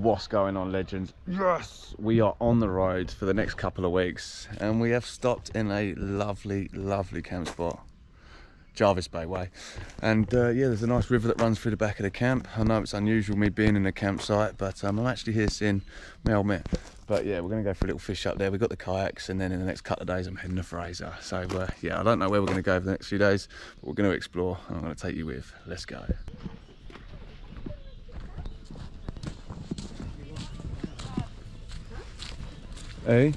What's going on, legends? Yes, we are on the road for the next couple of weeks, and we have stopped in a lovely camp spot, Jervis Bay way. And yeah, there's a nice river that runs through the back of the camp. I know it's unusual me being in a campsite, but I'm actually here seeing my old mate. But yeah, we're going to go for a little fish up there. We've got the kayaks, and then in the next couple of days I'm heading to Fraser. So yeah, I don't know where we're going to go for the next few days, but we're going to explore, and I'm going to take you with. Let's go. Hey?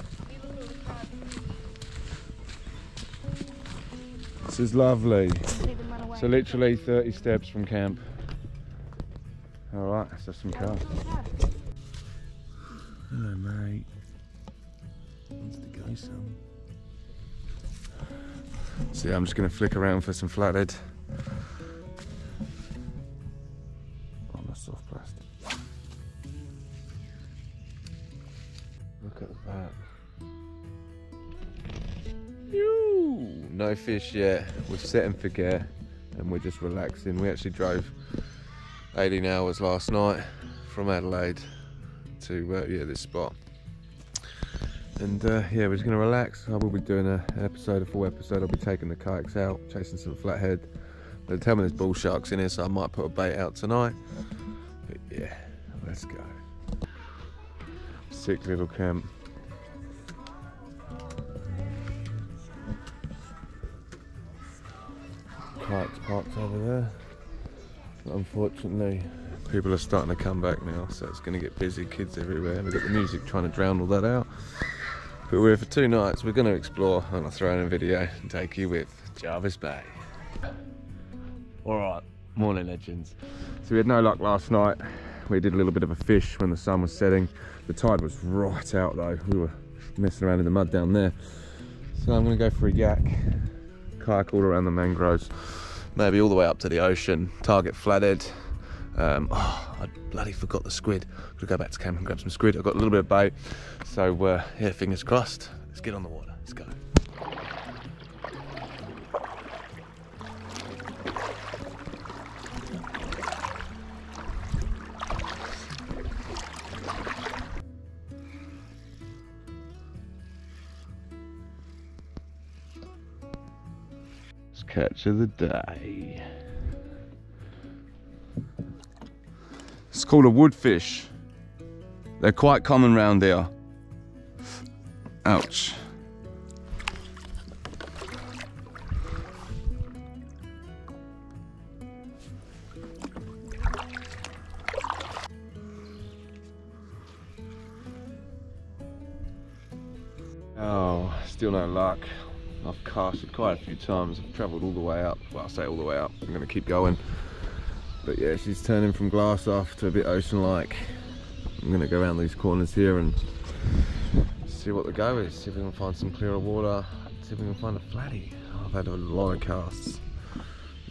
This is lovely. So literally 30 steps from camp. Alright, let's have some cars. Hello mate. Wants to go some. So yeah, I'm just going to flick around for some flathead. On the soft plastic. Look at that. Ew, no fish yet. We've set and forget, and we're just relaxing. We actually drove 18 hours last night from Adelaide to yeah, this spot. And yeah, we're just gonna relax. I will be doing a full episode. I'll be taking the kayaks out, chasing some flathead. They tell me there's bull sharks in here, so I might put a bait out tonight. But yeah, let's go. Sick little camp. Kayaks parked over there. But unfortunately, people are starting to come back now, so it's going to get busy. Kids everywhere. We've got the music trying to drown all that out. But we're here for 2 nights. We're going to explore. I'm going to throw in a video and take you with Jervis Bay. Alright, morning legends. So we had no luck last night. We did a little bit of a fish when the sun was setting. The tide was right out though. We were messing around in the mud down there. So I'm going to go for a yak, kayak all around the mangroves, maybe all the way up to the ocean, target flathead. Oh, I bloody forgot the squid. Got to go back to camp and grab some squid. I've got a little bit of bait. So yeah, fingers crossed. Let's get on the water. Let's go. Catch of the day. It's called a woodfish. They're quite common round here. Ouch. Oh, still no luck. I've casted quite a few times. I've travelled all the way up. Well, I say all the way up. I'm going to keep going. But yeah, she's turning from glass off to a bit ocean-like. I'm going to go around these corners here and see what the go is. See if we can find some clearer water. See if we can find a flatty. I've had a lot of casts.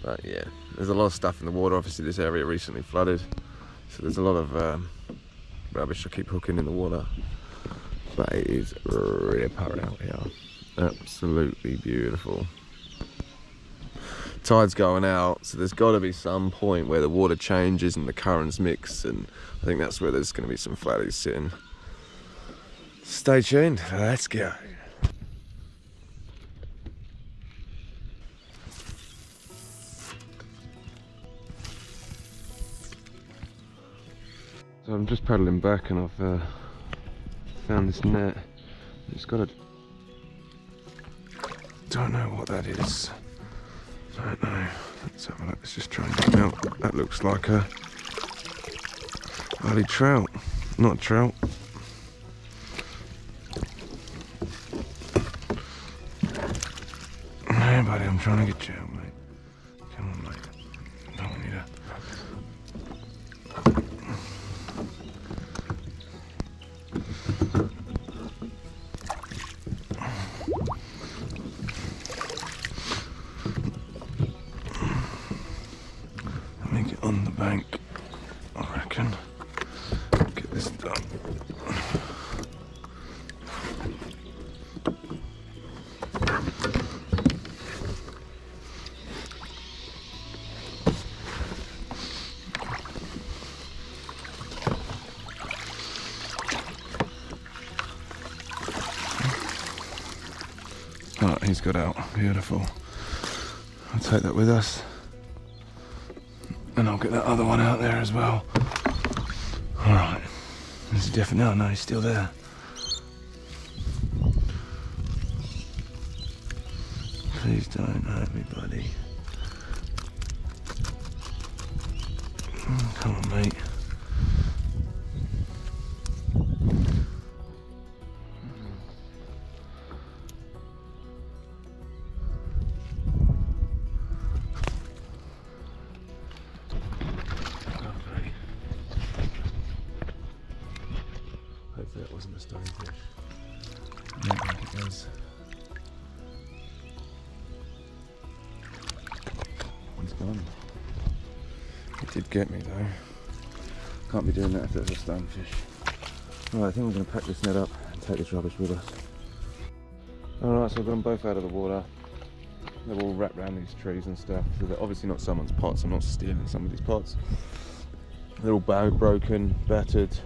But yeah, there's a lot of stuff in the water. Obviously this area recently flooded. So there's a lot of rubbish I keep hooking in the water. But it is ripper out here. Absolutely beautiful. Tide's going out, so there's got to be some point where the water changes and the currents mix, and I think that's where there's going to be some flatties sitting. Stay tuned, let's go. So I'm just paddling back and I've found this net. It's got a... Don't know what that is. Don't know. Let's have a look. Let's just try and get it out. That looks like a bloody trout. Not a trout. Hey buddy, I'm trying to get you out, mate. Come on, mate. Don't need a... on the bank, I reckon. Get this done. he's got out. Beautiful. I'll take that with us. And I'll get that other one out there as well. Alright. Is he definitely? Oh no, he's still there. Please don't hurt me, buddy. Come on, mate. Hopefully that wasn't a stonefish. I don't think it was. He's gone. It did get me though. Can't be doing that if there's a stonefish. Alright, I think I'm going to pack this net up and take this rubbish with us. Alright, so I've got them both out of the water. They're all wrapped around these trees and stuff. So they're obviously not someone's pots. I'm not stealing somebody's pots. They're all broken, battered.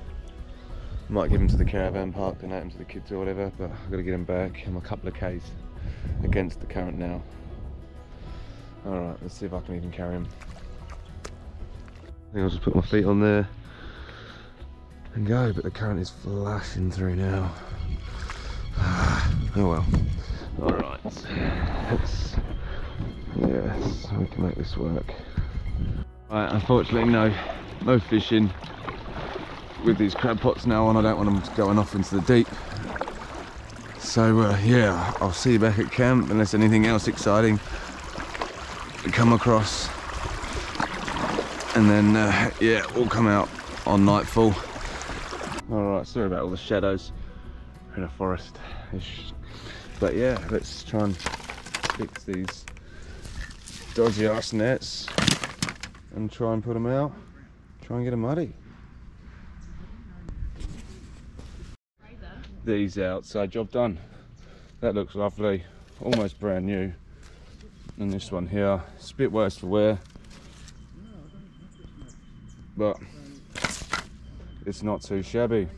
Might give them to the caravan park, donate them to the kids or whatever, but I've got to get them back. I'm a couple of k's against the current now. Alright, let's see if I can even carry them. I think I'll just put my feet on there and go, but the current is flashing through now. Oh well. Alright, yes, we can make this work. Right, unfortunately no fishing with these crab pots now on. I don't want them going off into the deep. So yeah, I'll see you back at camp unless anything else exciting we come across. And then yeah, we'll come out on nightfall. Alright, sorry about all the shadows. We're in a forest-ish. But yeah, let's try and fix these dodgy ass nets and try and put them out. Try and get them muddy. These outside job done. That looks lovely, almost brand new. And this one here, it's a bit worse for wear, but it's not too shabby.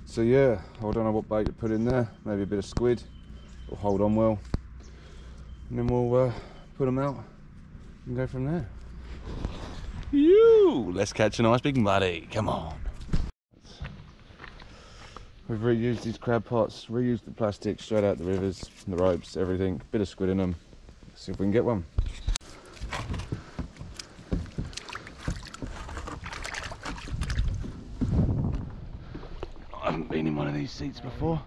So yeah, I don't know what bait to put in there. Maybe a bit of squid. It'll hold on well, and then we'll put them out and go from there. Let's catch a nice big muddy. Come on. We've reused these crab pots, reused the plastic straight out the rivers, the ropes, everything. Bit of squid in them. Let's see if we can get one. I haven't been in one of these seats before.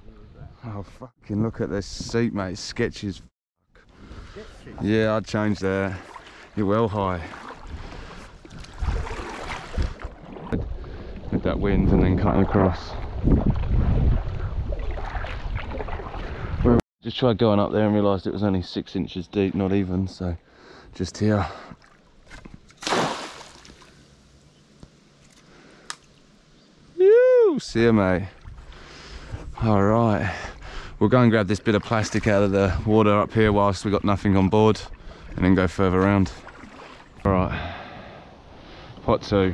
Oh fucking look at this seat, mate. Sketchy as fuck. Yeah, I'd change that. You're well high. With that wind and then cutting across. Just tried going up there and realised it was only 6 inches deep, not even, so just here. Woo! See ya, mate. Alright, we'll go and grab this bit of plastic out of the water up here whilst we got nothing on board, and then go further around. Alright, pot 2.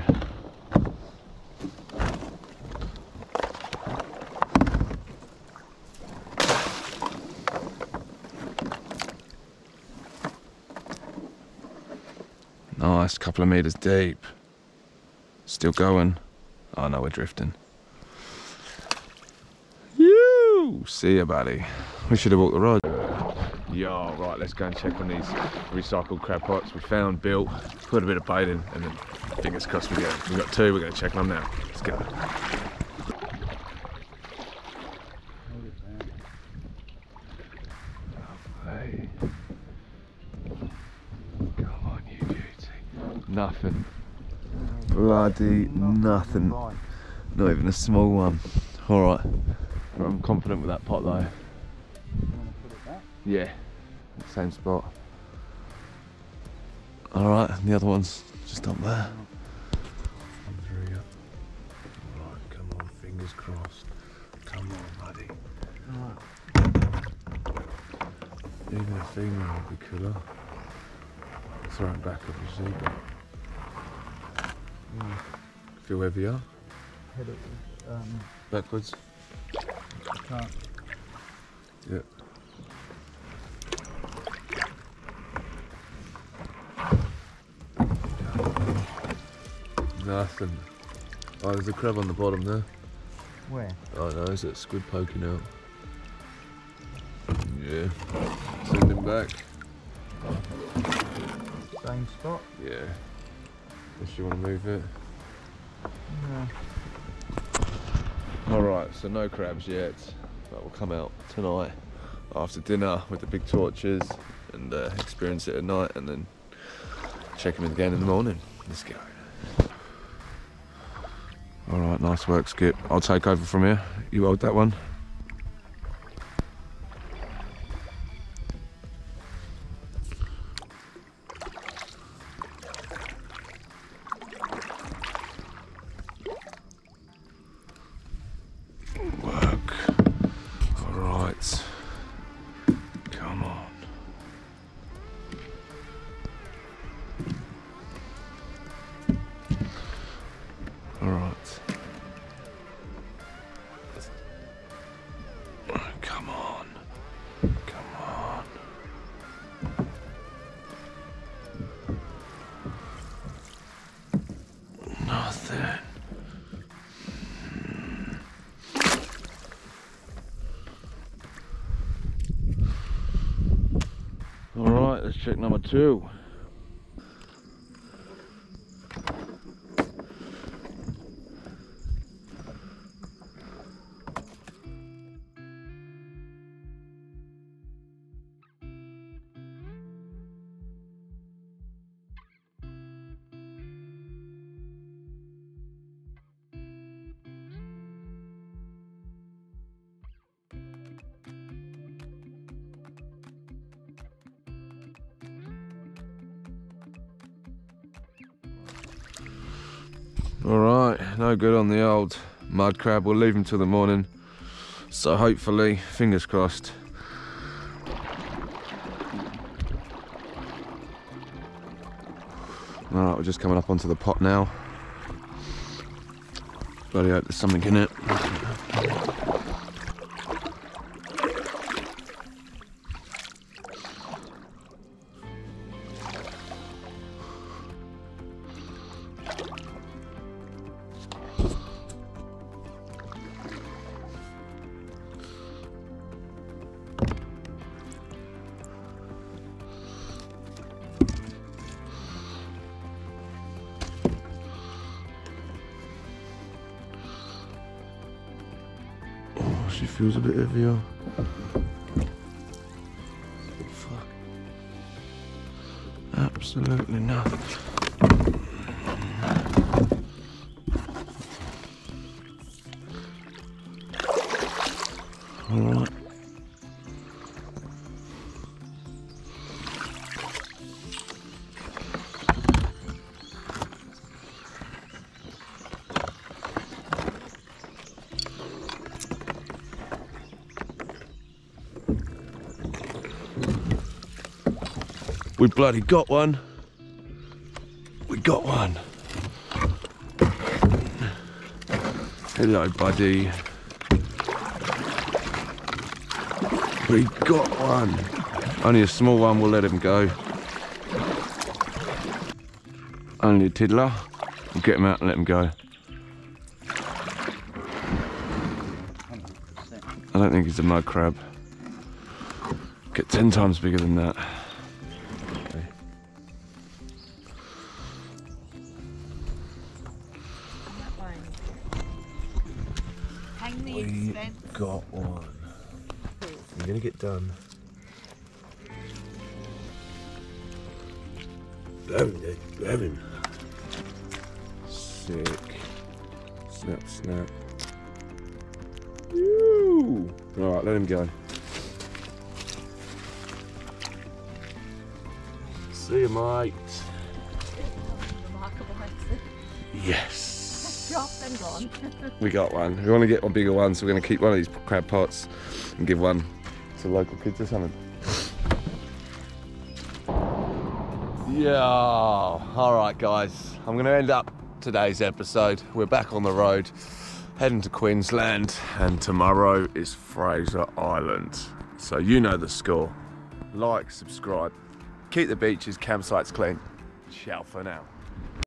Nice, couple of meters deep. Still going. Oh no, we're drifting. You see ya, buddy. We should have walked the rod. Yo, right, let's go and check on these recycled crab pots. We found, built, put a bit of bait in, and then fingers crossed we get them. We've got 2, we're going to check on them now. Let's go. Lovely. Come on, you beauty. Nothing. Bloody nothing. Not even a small one. Alright. I'm confident with that pot though. Yeah, same spot. Alright, the other one's just up there. Alright, come on, fingers crossed. Come on, buddy. Even a female would be cooler. Throw it back obviously, but feel heavier. Head it, backwards. Can't. Yeah. Nothing. Oh, there's a crab on the bottom there. Where? Oh no, is that squid poking out? Yeah. Send him back. Same spot? Yeah. Unless you want to move it. No. Alright, so no crabs yet. But we'll come out tonight after dinner with the big torches and experience it at night and then check them again in the morning. Let's go. Alright, nice work, Skip. I'll take over from here. You hold that one. Work. Alright. Come on. Alright. Come on. Come on. Nothing. Alright, let's check number 2. Alright, no good on the old mud crab. We'll leave him till the morning. So hopefully, fingers crossed. Alright, we're just coming up onto the pot now. Bloody hope there's something in it. She feels a bit heavier. Fuck. Absolutely nothing. Alright. We bloody got one. We got one. Hello, buddy. We got one. Only a small one, we'll let him go. Only a tiddler. We'll get him out and let him go. I don't think he's a mud crab. Get 10 times bigger than that. We got one. You're gonna get done. Grab him, Dad. Grab him. Sick. Snap, snap. Woo! Alright, let him go. See you, mate. Yes. Dropped and gone. We got one. We want to get a bigger one, so we're going to keep one of these crab pots and give one to local kids or something. Yeah. Alright guys, I'm going to end up today's episode. We're back on the road, heading to Queensland, and tomorrow is Fraser Island. So you know the score. Like, subscribe, keep the beaches, campsites clean. Ciao for now.